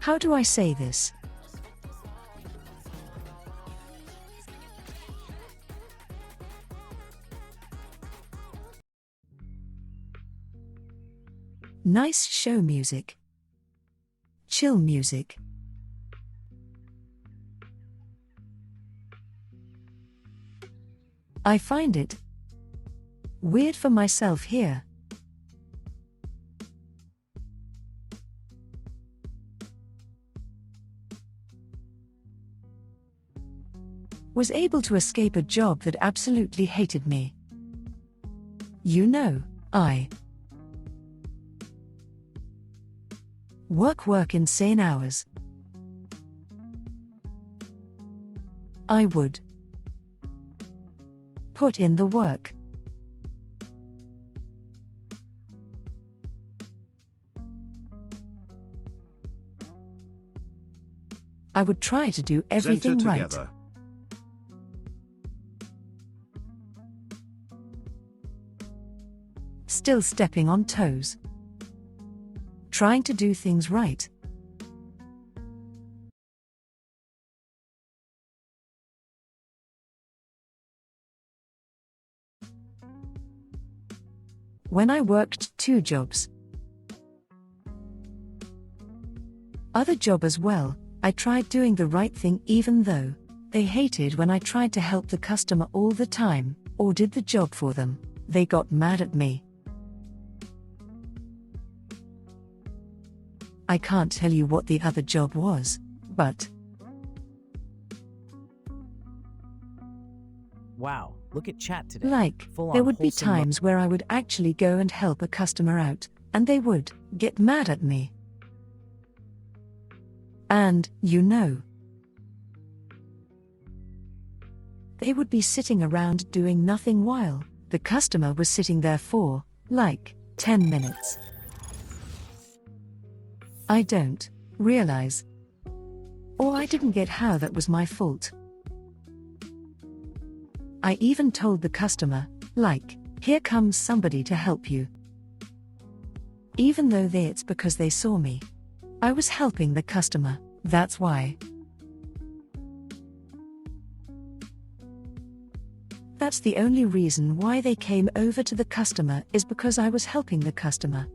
How do I say this? Nice show music. Chill music. I find it weird for myself here. Was able to escape a job that absolutely hated me. You know, I work insane hours. I would put in the work. I would try to do everything right. Still stepping on toes. Trying to do things right. When I worked 2 jobs. Other job as well, I tried doing the right thing even though they hated when I tried to help the customer all the time, or did the job for them. They got mad at me. I can't tell you what the other job was, but Wow, look at chat today. Like, there would be times where I would actually go and help a customer out, and they would get mad at me. And, you know, they would be sitting around doing nothing while the customer was sitting there for, like, 10 minutes. I don't realize, or I didn't get how that was my fault. I even told the customer, like, here comes somebody to help you. Even though it's because they saw me. I was helping the customer, that's why. That's the only reason why they came over to the customer is because I was helping the customer.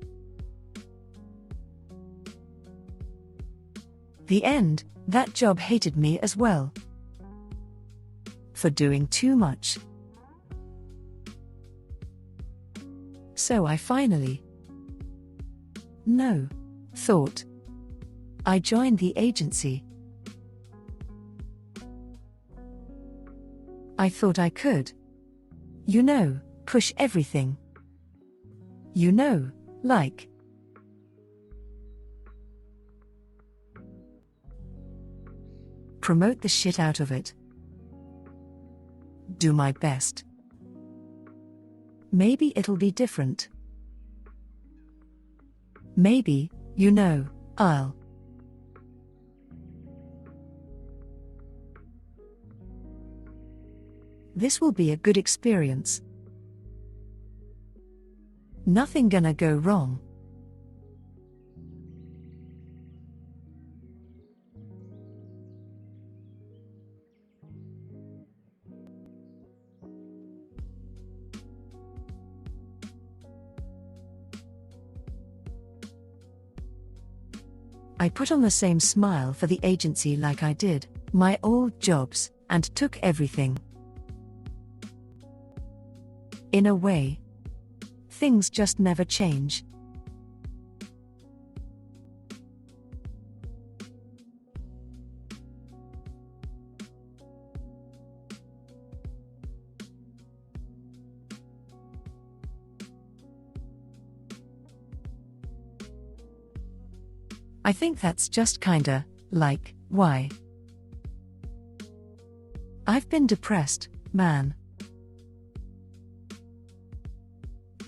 The end, that job hated me as well. For doing too much. So I finally thought I joined the agency. I thought I could, you know, push everything. You know, like promote the shit out of it. Do my best. Maybe it'll be different. Maybe, you know, I'll this will be a good experience. Nothing gonna go wrong. I put on the same smile for the agency like I did my old jobs, and took everything. In a way, things just never change. I think that's just kinda like why I've been depressed, man.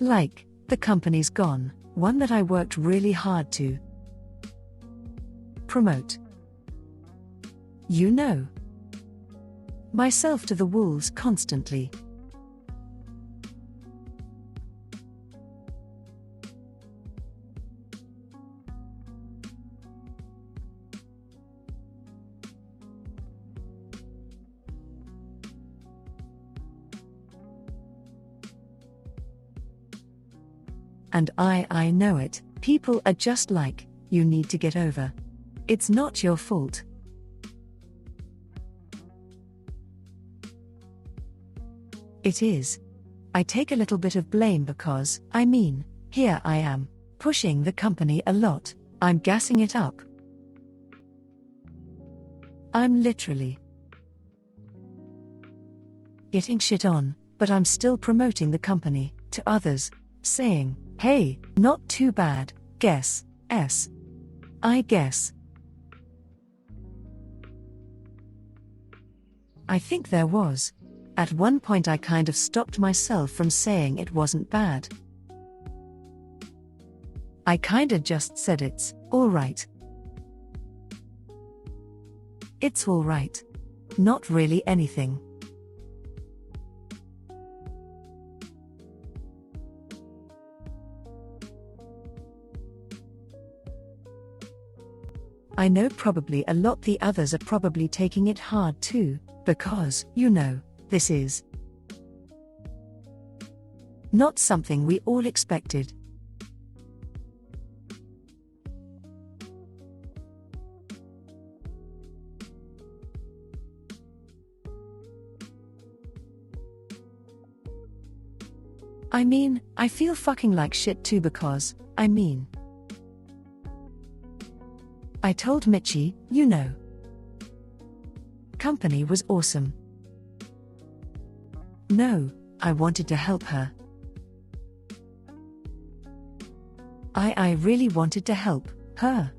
Like, the company's gone, one that I worked really hard to promote. You know, myself to the wolves constantly. And I know it, people are just like, you need to get over. It's not your fault. It is. I take a little bit of blame because, here I am, pushing the company a lot, I'm gassing it up. I'm literally getting shit on, but I'm still promoting the company to others, saying, hey, not too bad, I guess. I think there was. At one point I kind of stopped myself from saying it wasn't bad. I kinda just said it's alright. It's alright. Not really anything. I know probably a lot the others are probably taking it hard too, because, this is not something we all expected. I feel fucking like shit too because, I told Mitchie, company was awesome. No, I wanted to help her. I really wanted to help her.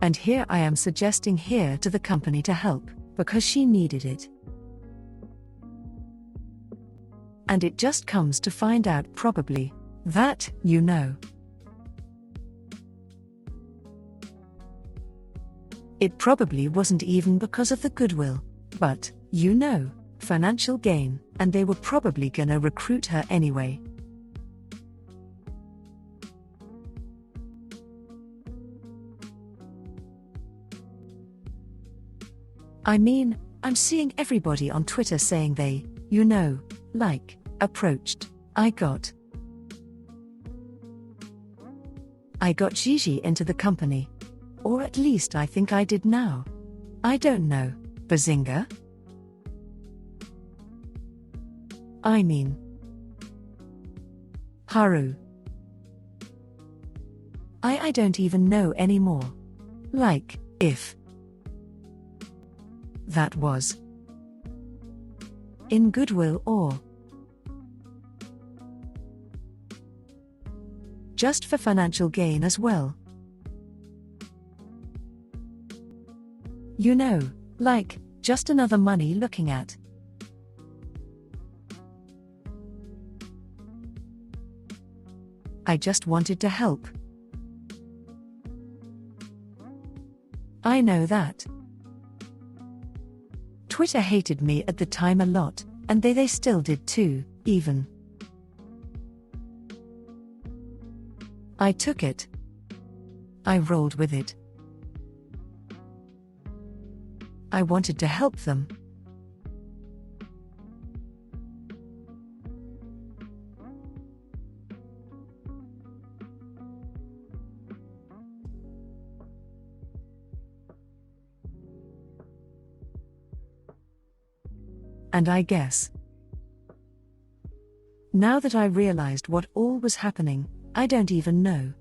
And here I am suggesting here to the company to help, because she needed it. And it just comes to find out probably, that, it probably wasn't even because of the goodwill, but, financial gain, and they were probably gonna recruit her anyway. I'm seeing everybody on Twitter saying they, approached. I got Gigi into the company. Or at least I think I did now. I don't know, Bazinga? Haru. I don't even know anymore. If that was in goodwill or just for financial gain as well. Just another money looking at. I just wanted to help. I know that. Twitter hated me at the time a lot, and they still did too, even. I took it. I rolled with it. I wanted to help them. And I guess, now that I realized what all was happening, I don't even know.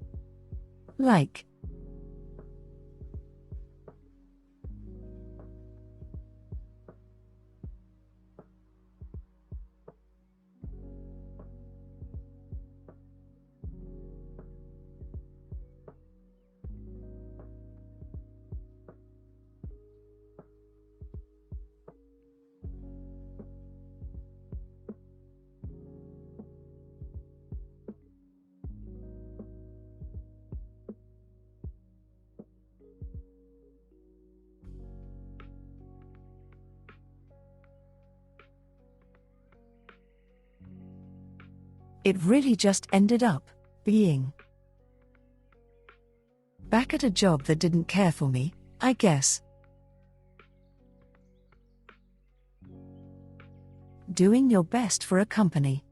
It really just ended up being back at a job that didn't care for me, I guess. doing your best for a company.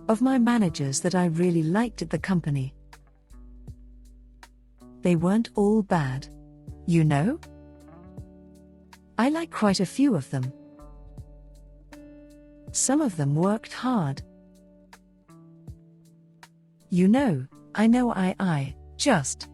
Of my managers that I really liked at the company, they weren't all bad. You know? I like quite a few of them. Some of them worked hard. You know, I know I just.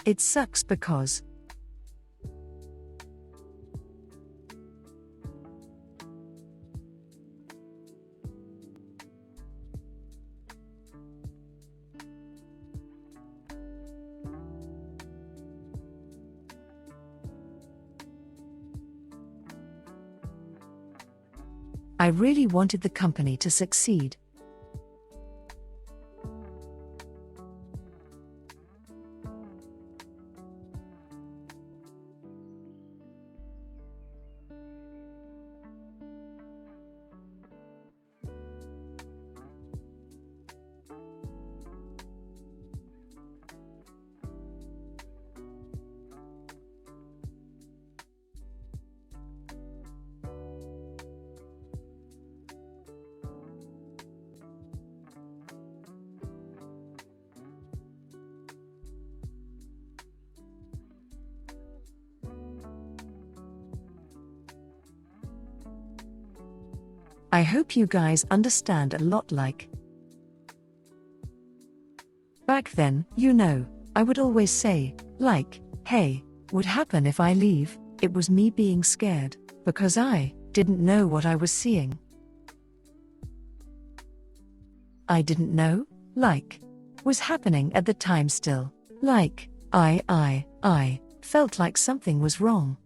It sucks because I really wanted the company to succeed. I hope you guys understand a lot. Like, back then, you know, I would always say, like, hey, what happen if I leave? It was me being scared, because I didn't know what I was seeing. I didn't know, like, was happening at the time still. Like, I felt like something was wrong.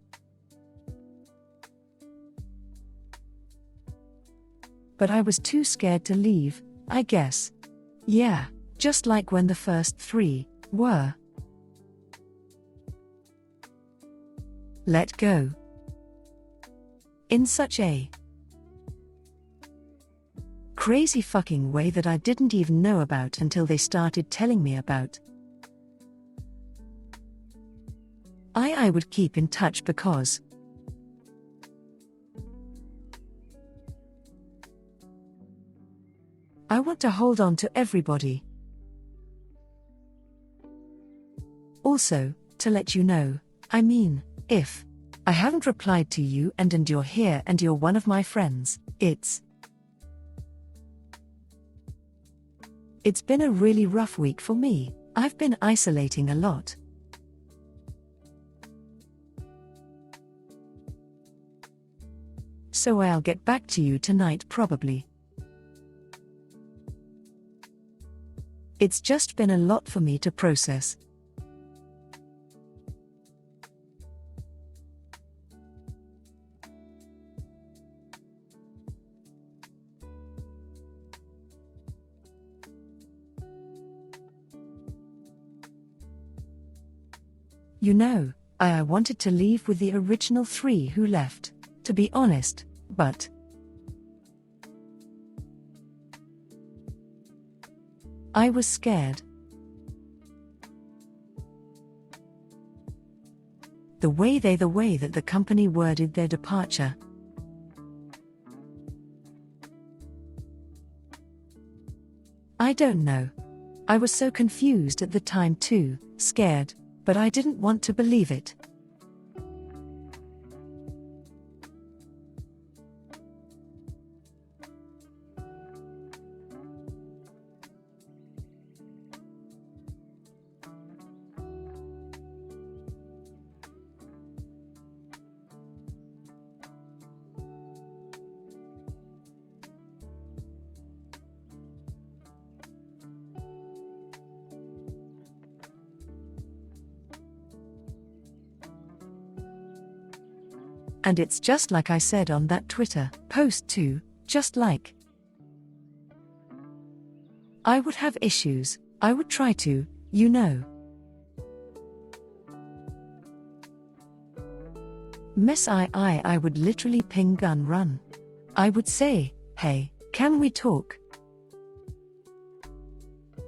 But I was too scared to leave, I guess. Yeah, just like when the first 3 were let go. In such a crazy fucking way that I didn't even know about until they started telling me about. I would keep in touch because I want to hold on to everybody. Also, to let you know, I mean, if I haven't replied to you and you're here and you're one of my friends, it's been a really rough week for me. I've been isolating a lot. So I'll get back to you tonight probably. It's just been a lot for me to process. You know, I wanted to leave with the original 3 who left, to be honest, but I was scared. The way that the company worded their departure. I don't know. I was so confused at the time too, scared, but I didn't want to believe it. And it's just like I said on that Twitter post too, just like. I would have issues, I would try to, you know. Mess I would literally ping gun run. I would say, hey, can we talk?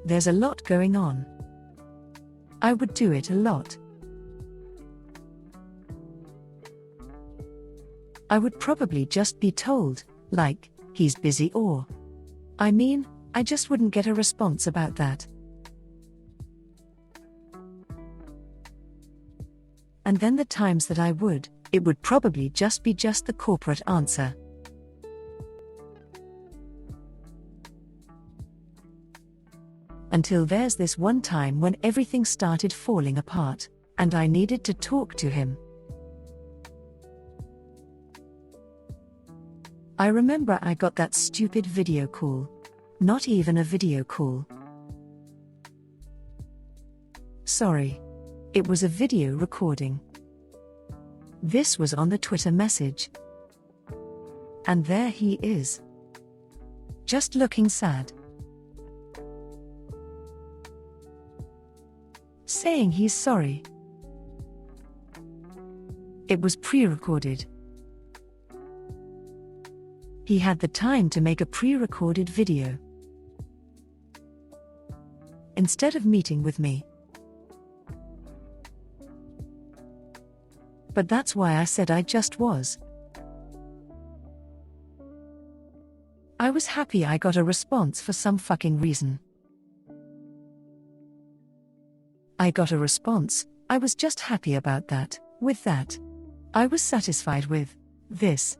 There's a lot going on. I would do it a lot. I would probably just be told, like, he's busy or. I mean, I just wouldn't get a response about that. And then the times that I would, it would probably just be the corporate answer. Until there's this one time when everything started falling apart, and I needed to talk to him. I remember I got that stupid video call. Not even a video call. Sorry. It was a video recording. This was on the Twitter message. And there he is. Just looking sad. Saying he's sorry. It was pre-recorded. He had the time to make a pre-recorded video. Instead of meeting with me. But that's why I said I just was. I was happy I got a response for some fucking reason. I got a response, I was just happy about that, with that. I was satisfied with this.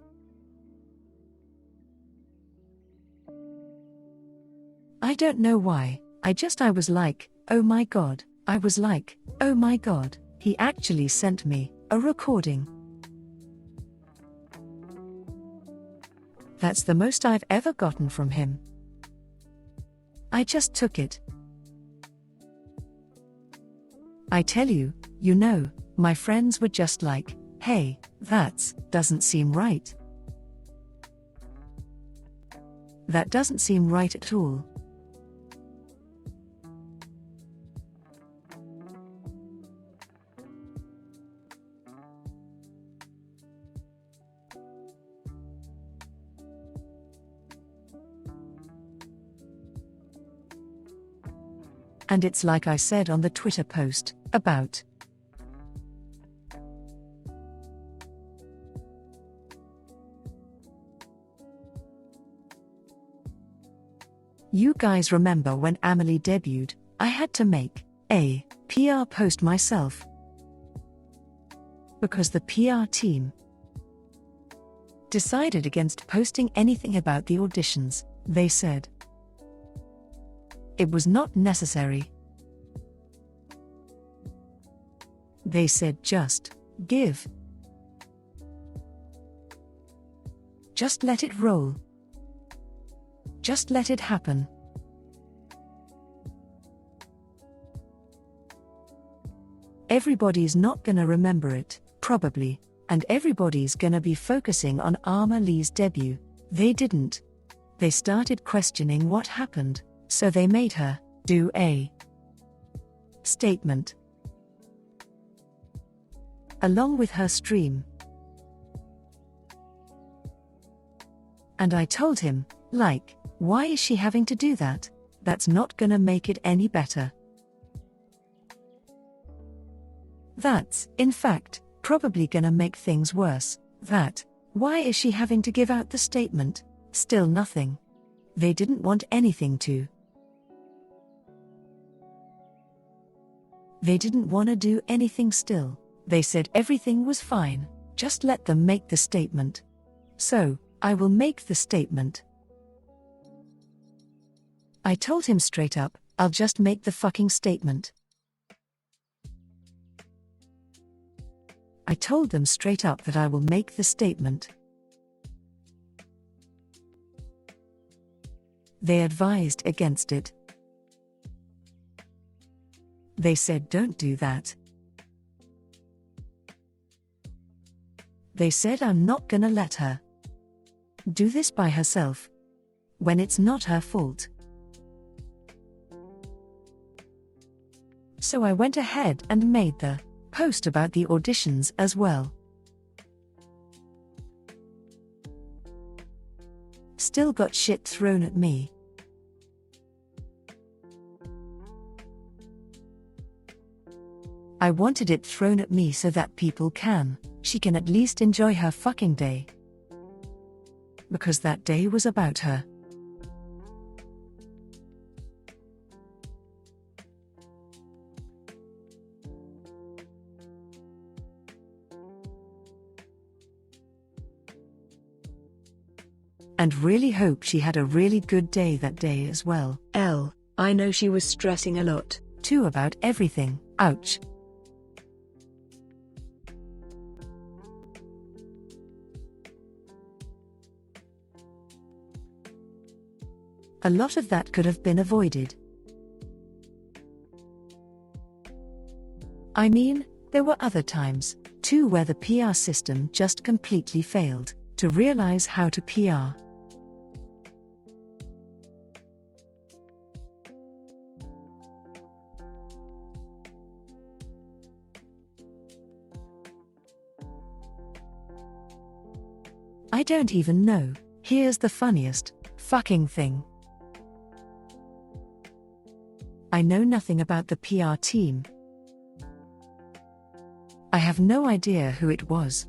I don't know why, I was like, oh my god, I was like, oh my god, he actually sent me a recording. That's the most I've ever gotten from him. I just took it. I tell you, you know, my friends were just like, hey, doesn't seem right. That doesn't seem right at all. And it's like I said on the Twitter post, about. You guys remember when Amelie debuted, I had to make a PR post myself. Because the PR team decided against posting anything about the auditions, they said. It was not necessary. They said just give. Just let it roll. Just let it happen. Everybody's not gonna remember it, probably, and everybody's gonna be focusing on Amelie's debut. They didn't. They started questioning what happened. So they made her do a statement along with her stream. And I told him, like, why is she having to do that? That's not gonna make it any better. That's, in fact, probably gonna make things worse. Why is she having to give out the statement? Still nothing. They didn't want anything to. They didn't want to do anything still. They said everything was fine, just let them make the statement. So, I will make the statement. I told him straight up, I'll just make the fucking statement. I told them straight up that I will make the statement. They advised against it. They said don't do that. They said I'm not gonna let her do this by herself when it's not her fault. So I went ahead and made the post about the auditions as well. Still got shit thrown at me. I wanted it thrown at me so that she can at least enjoy her fucking day. Because that day was about her. And really hope she had a really good day that day as well. I know she was stressing a lot, too, about everything. Ouch. A lot of that could have been avoided. I mean, there were other times, too, where the PR system just completely failed to realize how to PR. I don't even know. Here's the funniest fucking thing. I know nothing about the PR team. I have no idea who it was.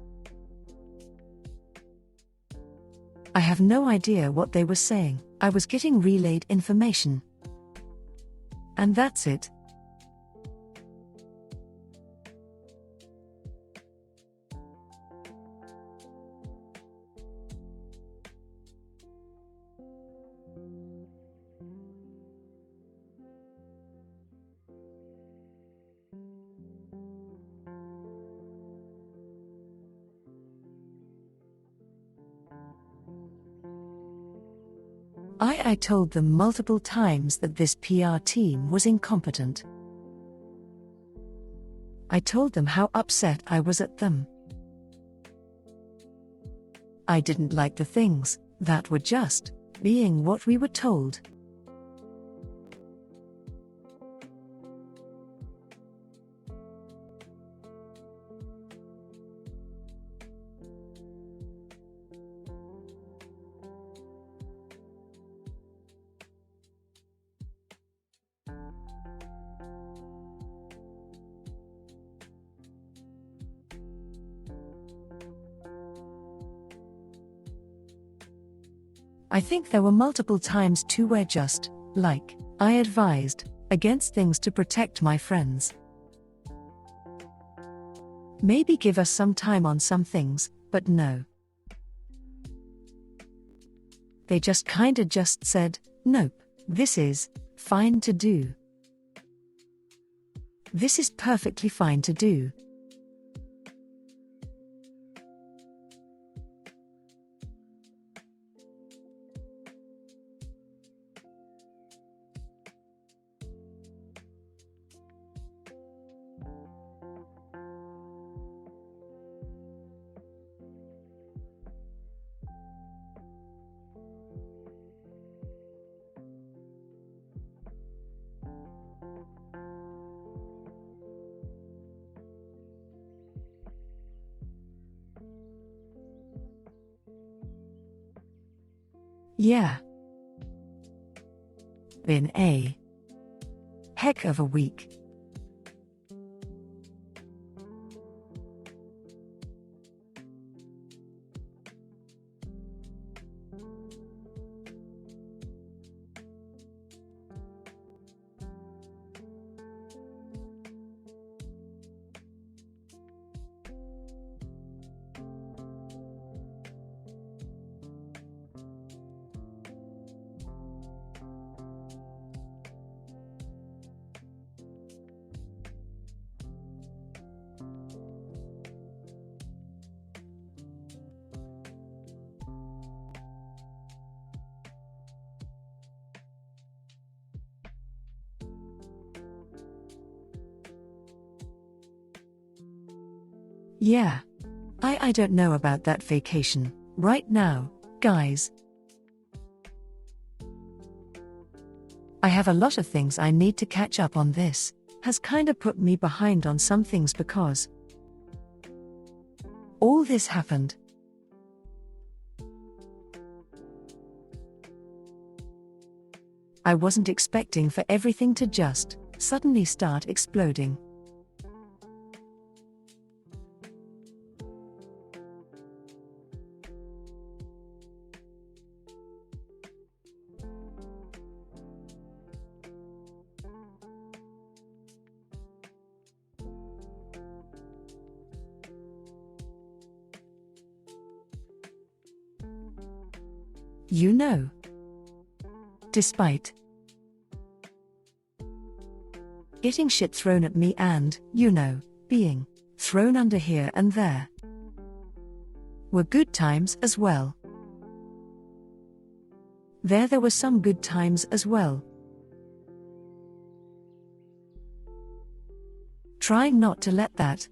I have no idea what they were saying. I was getting relayed information. And that's it. I told them multiple times that this PR team was incompetent. I told them how upset I was at them. I didn't like the things that were just being what we were told. I think there were multiple times too where just, like, I advised against things to protect my friends. Maybe give us some time on some things, but no. They just kinda just said, nope, this is fine to do. This is perfectly fine to do. Yeah. Been a heck of a week. Yeah. I don't know about that vacation right now, guys. I have a lot of things I need to catch up on. This has kinda put me behind on some things because all this happened. I wasn't expecting for everything to just suddenly start exploding. You know. Despite getting shit thrown at me and, you know, being thrown under here and there, were good times as well. There were some good times as well. Trying not to let that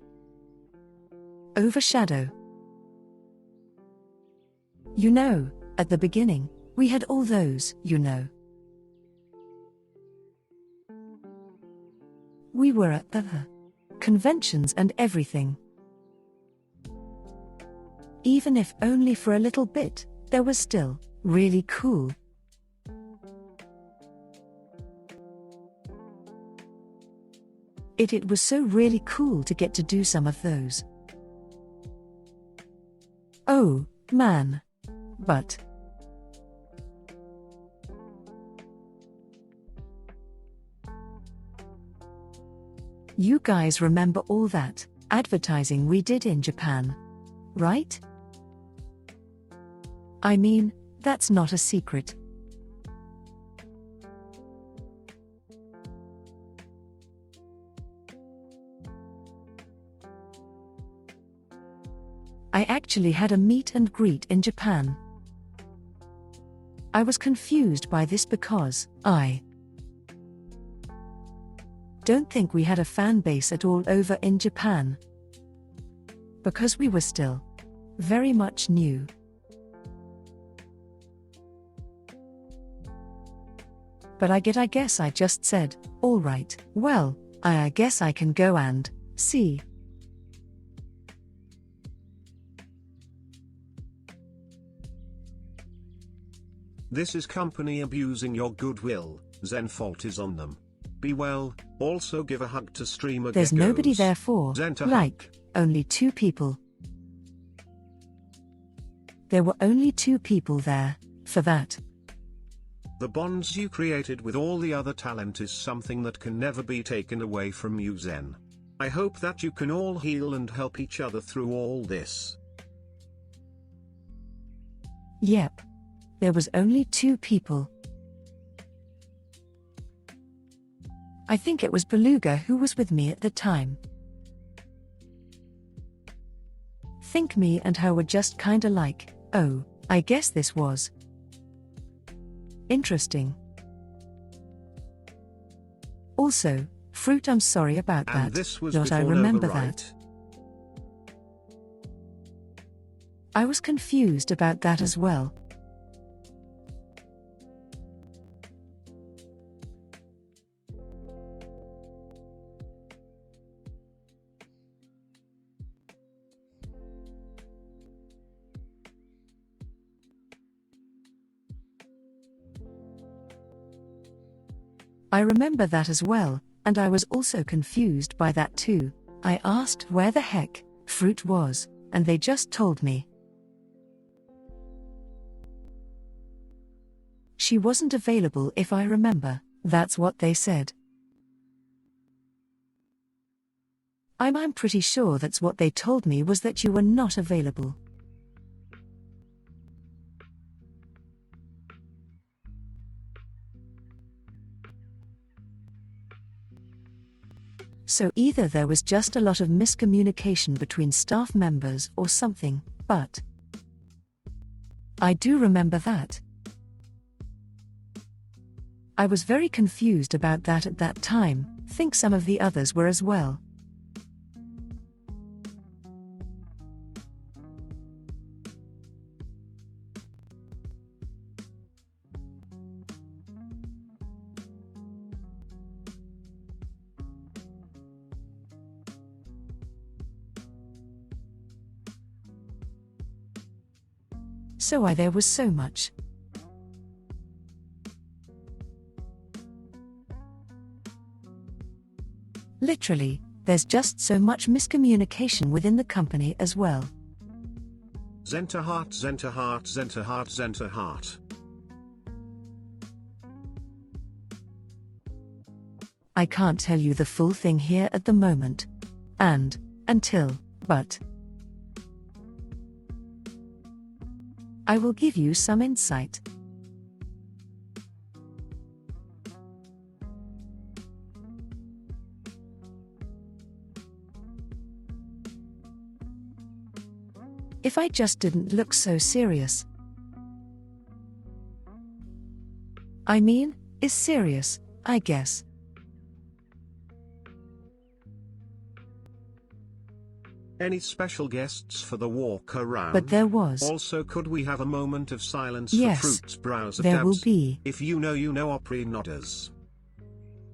overshadow. You know, at the beginning, we had all those, you know. We were at the conventions and everything. Even if only for a little bit, there was still really cool. It was so really cool to get to do some of those. Oh, man. But you guys remember all that advertising we did in Japan, right? I mean, that's not a secret. I actually had a meet and greet in Japan. I was confused by this because I don't think we had a fan base at all over in Japan, because we were still very much new. But I guess I just said, all right, well, I guess I can go and see. This is company abusing your goodwill. Zen fault is on them. Be well. Also give a hug to streamer There's geckos. nobody there for, Zenta like, hug. only 2 people. There were only 2 people there for that. The bonds you created with all the other talent is something that can never be taken away from you, Zen. I hope that you can all heal and help each other through all this. Yep. There was only 2 people. I think it was Beluga who was with me at the time. Think me and her were just kinda like, oh, I guess this was interesting. Also, Fruit, I'm sorry about And that. this was Not I before remember Nova, that. right? I was confused about that as well. I remember that as well, and I was also confused by that too. I asked where the heck Fruit was, and they just told me she wasn't available, if I remember. That's what they said. I'm pretty sure that's what they told me, was that you were not available. So either there was just a lot of miscommunication between staff members or something, but I do remember that. I was very confused about that at that time. Think some of the others were as well. So there was so much. Literally, there's just so much miscommunication within the company as well. Zentreya, Zentreya, Zentreya, Zentreya. I can't tell you the full thing here at the moment. But I will give you some insight. If I just didn't look so serious. I mean, is serious, I guess. Any special guests for the walk around? But there was. Also, could we have a moment of silence Yes, for Fruits Browser there Dabs? will be. If you know Opry Nodders.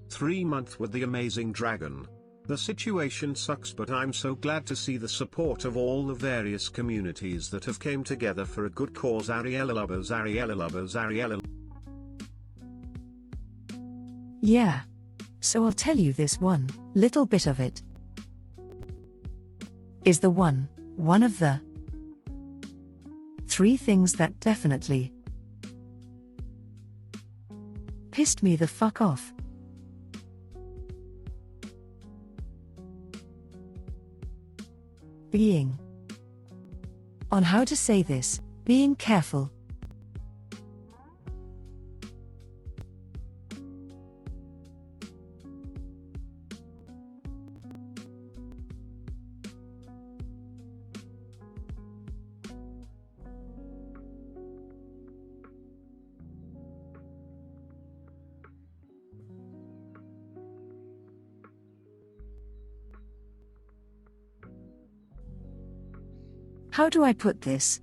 3 months with the amazing dragon. The situation sucks, but I'm so glad to see the support of all the various communities that have came together for a good cause. Ariella lovers, Ariella lovers, Ariella. Yeah. So I'll tell you this one little bit of it. Is the one of the 3 things that definitely pissed me the fuck off. Being, on how to say this, being careful. How do I put this?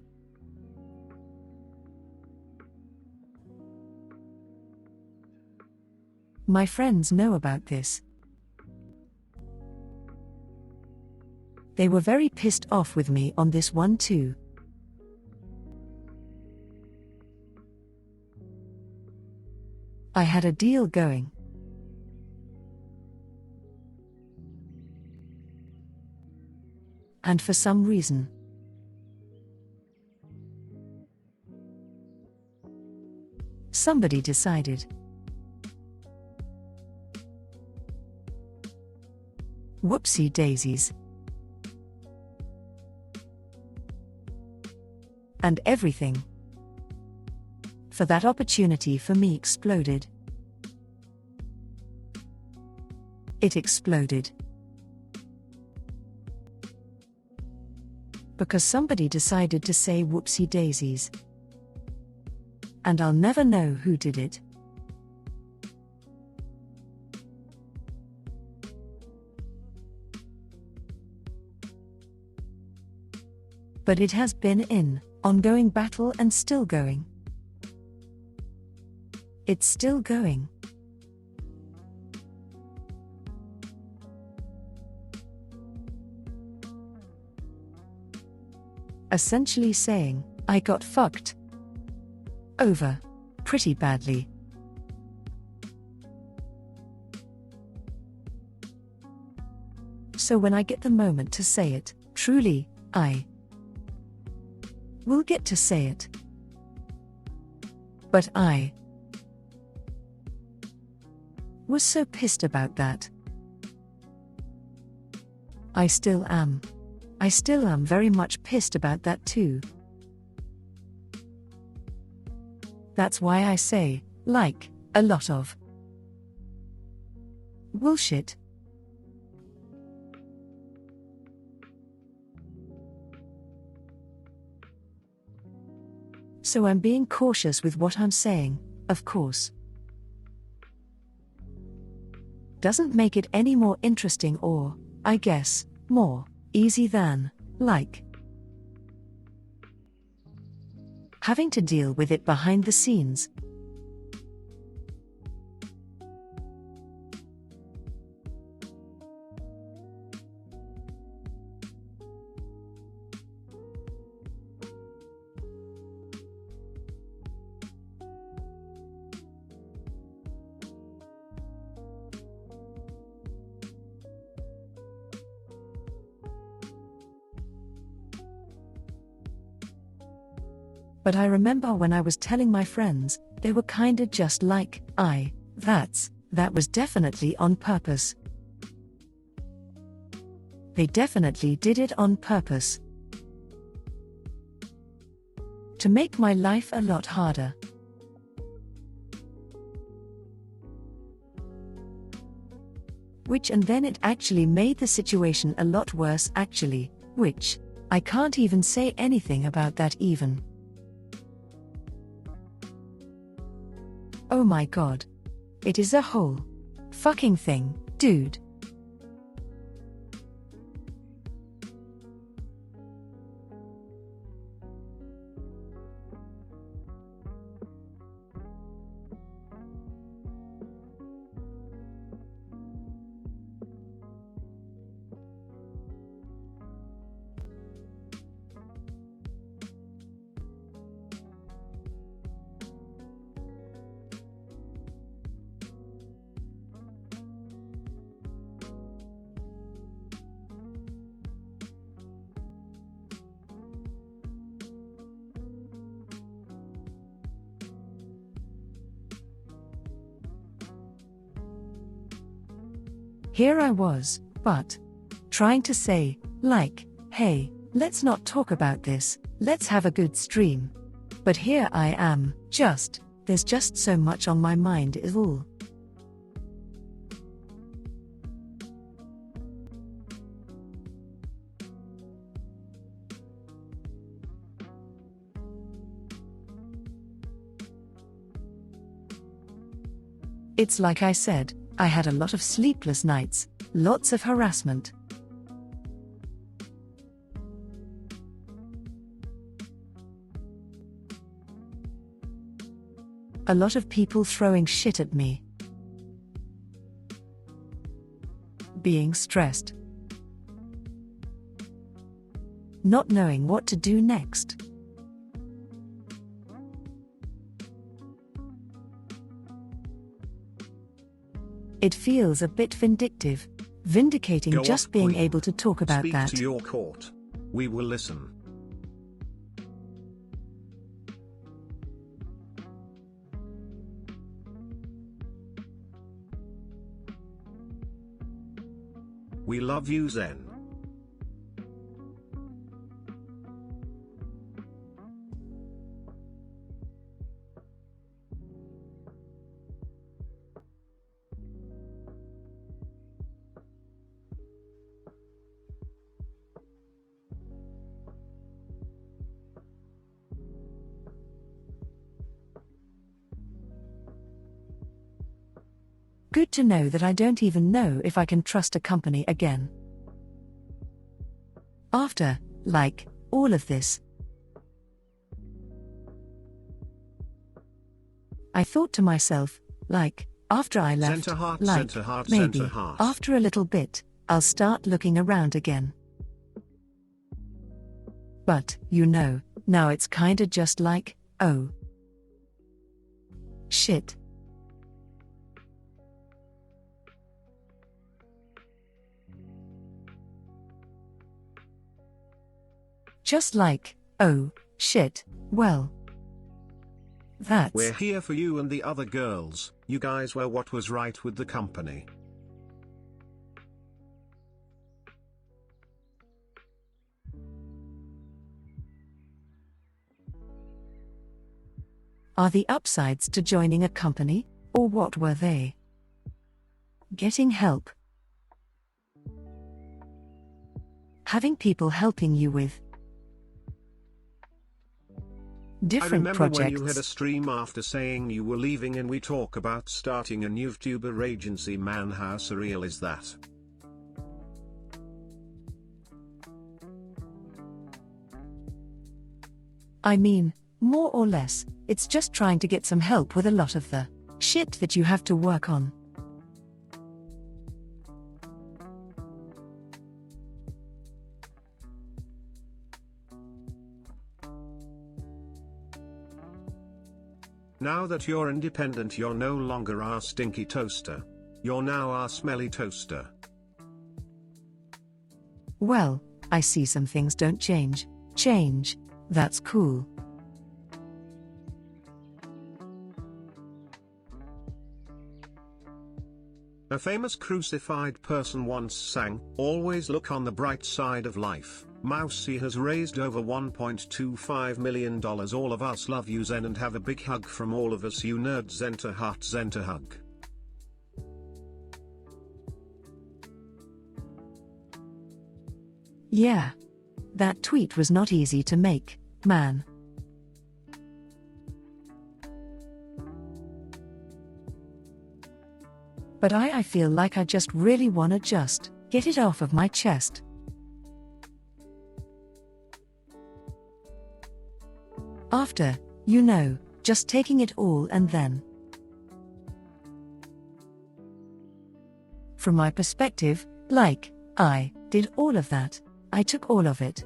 My friends know about this. They were very pissed off with me on this one too. I had a deal going. And for some reason, somebody decided. Whoopsie daisies. And everything for that opportunity for me exploded. It exploded. Because somebody decided to say whoopsie daisies. And I'll never know who did it. But it has been an ongoing battle and still going. It's still going. Essentially saying, I got fucked over pretty badly. So when I get the moment to say it, truly, I will get to say it. But I was so pissed about that. I still am. I still am very much pissed about that too. That's why I say, like, a lot of bullshit. So I'm being cautious with what I'm saying, of course. Doesn't make it any more interesting or, I guess, more easy than, like, having to deal with it behind the scenes. But I remember when I was telling my friends, they were kinda just like, that was definitely on purpose. They definitely did it on purpose. To make my life a lot harder. And then it actually made the situation a lot worse actually, which, I can't even say anything about that even. Oh my god. It is a whole fucking thing, dude. Here I was, but trying to say, like, hey, let's not talk about this, let's have a good stream. But here I am, there's just so much on my mind is all. It's like I said, I had a lot of sleepless nights, lots of harassment. A lot of people throwing shit at me. Being stressed. Not knowing what to do next. It feels a bit vindicating Go just off, being queen. able to talk about Speak that. to your court. We will listen. We love you, Zen. Good to know that I don't even know if I can trust a company again. After, all of this. I thought to myself, after I left, Center heart, maybe, center heart. after a little bit, I'll start looking around again. But, now it's kinda just like, oh. Shit. Just like, oh, shit, well. We're here for you and the other girls, you guys were what was right with the company. Are the upsides to joining a company, or what were they? Getting help. Having people helping you with different I remember projects. when you had a stream after saying you were leaving and we talk about starting a new Vtuber agency. Man, how surreal is that? I mean, more or less, it's just trying to get some help with a lot of the shit that you have to work on. Now that you're independent, you're no longer our stinky toaster. You're now our smelly toaster. Well, I see some things don't change. That's cool. A famous crucified person once sang, "Always look on the bright side of life." Mousy has raised over $1.25 million. All of us love you, Zen, and have a big hug from all of us, you nerds. Zenter heart, Zenter hug. Yeah. That tweet was not easy to make, man. But I feel like I just really wanna just get it off of my chest. After, just taking it all and then. From my perspective, I did all of that. I took all of it.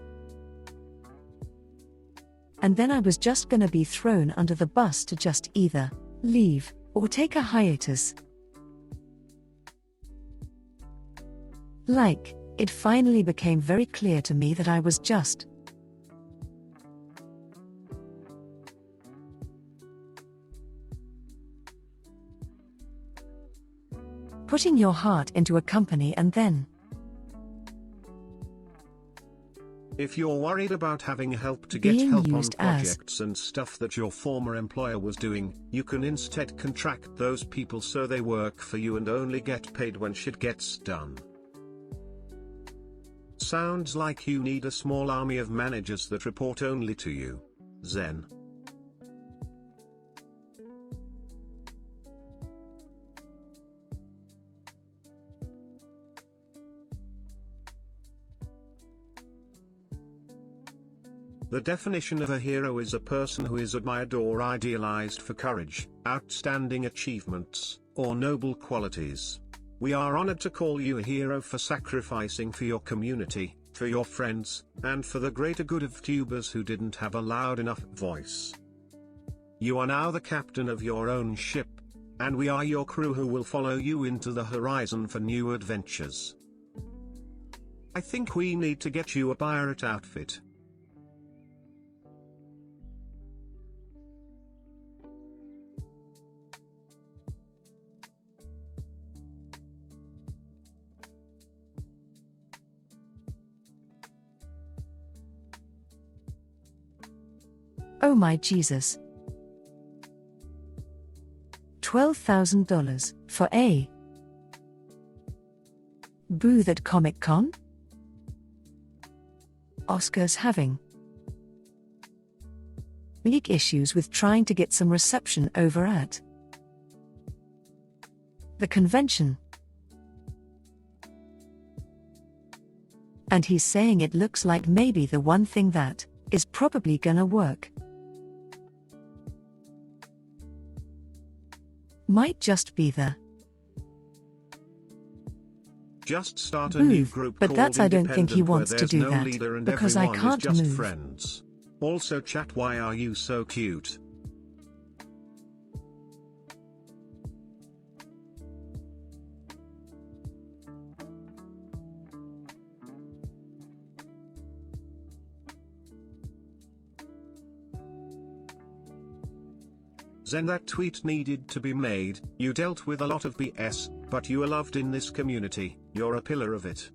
And then I was just gonna be thrown under the bus to just either leave or take a hiatus. It finally became very clear to me that I was just putting your heart into a company and then. If you're worried about having help to get Being help on used as projects and stuff that your former employer was doing, you can instead contract those people so they work for you and only get paid when shit gets done. Sounds like you need a small army of managers that report only to you. Zen. The definition of a hero is a person who is admired or idealized for courage, outstanding achievements, or noble qualities. We are honored to call you a hero for sacrificing for your community, for your friends, and for the greater good of Vtubers who didn't have a loud enough voice. You are now the captain of your own ship, and we are your crew who will follow you into the horizon for new adventures. I think we need to get you a pirate outfit. Oh my Jesus. $12,000 for a booth at Comic-Con? Oscar's having big issues with trying to get some reception over at the convention. And he's saying it looks like maybe the one thing that is probably gonna work might just be the just start a new booth, group but called that's I don't think he Independent, wants where to there's do no that, leader and because I everyone is can't just move. friends. Also chat, why are you so cute? Zen, that tweet needed to be made. You dealt with a lot of BS, but you are loved in this community. You're a pillar of it.